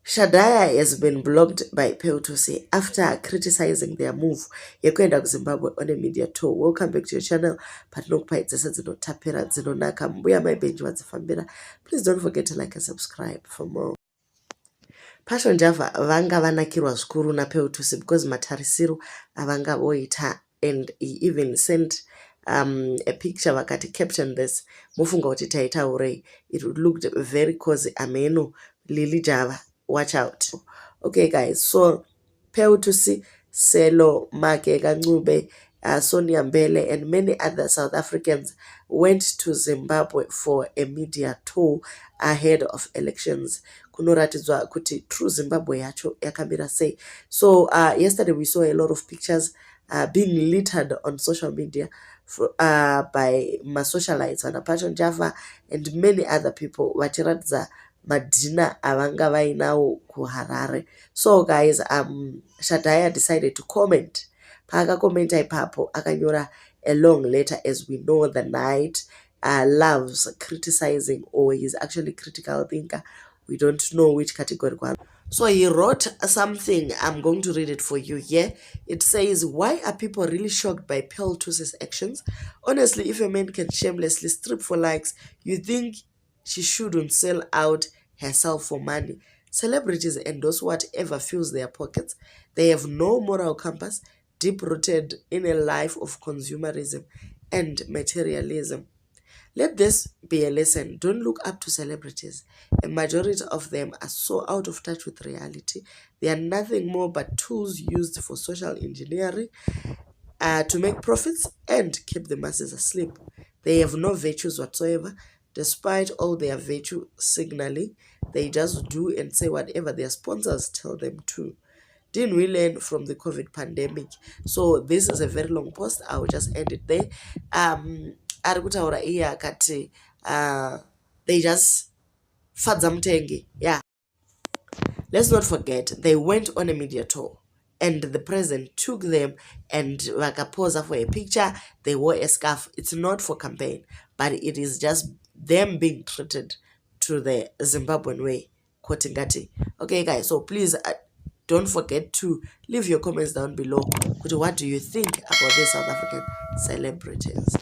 Shadaya has been blocked by Thusi after criticizing their move yekuenda kuZimbabwe on a media tour. Welcome back to your channel. Please don't forget to like and subscribe for more. Passionjava vanga vanakirwa zvikuru naPthusi because matarisiro avanga voita, and he even sent a picture vakati caption this mufunga kuti taitaurei. It looked very cozy. Hameno Lily Java, watch out. Okay guys, so Thusi, Selo, Make Kancube, Sonia Mbele and many other South Africans went to Zimbabwe for a media tour ahead of elections. Kunoratidzwa kuti true Zimbabwe yacho yakamira sei. So yesterday we saw a lot of pictures being littered on social media by my socialites and passionjava and many other people vachiratidza madhina avanga vainawo kuHarare. So guys, Shadaya decided to comment. Paakakomenta ipapo akanyora a long letter. As we know, the knight loves criticizing, or he's actually critical thinker. We don't know which category. So he wrote something. I'm going to read it for you here. It says, why are people really shocked by Thusi's actions? Honestly, if a man can shamelessly strip for likes, you think she shouldn't sell out herself for money. Celebrities endorse whatever fills their pockets. They have no moral compass, deep-rooted in a life of consumerism and materialism. Let this be a lesson. Don't look up to celebrities. A majority of them are so out of touch with reality. They are nothing more but tools used for social engineering to make profits and keep the masses asleep. They have no virtues whatsoever. Despite all their virtue signaling, they just do and say whatever their sponsors tell them to. Didn't we learn from the COVID pandemic? So this is a very long post. I will just end it there. They just fadzamtenge. Yeah. Let's not forget, they went on a media tour and the president took them and vakaposa for a picture. They wore a scarf. It's not for campaign, but it is just them being treated to the Zimbabwean way. Kotingati. Okay guys, so please don't forget to leave your comments down below. What do you think about these South African celebrities?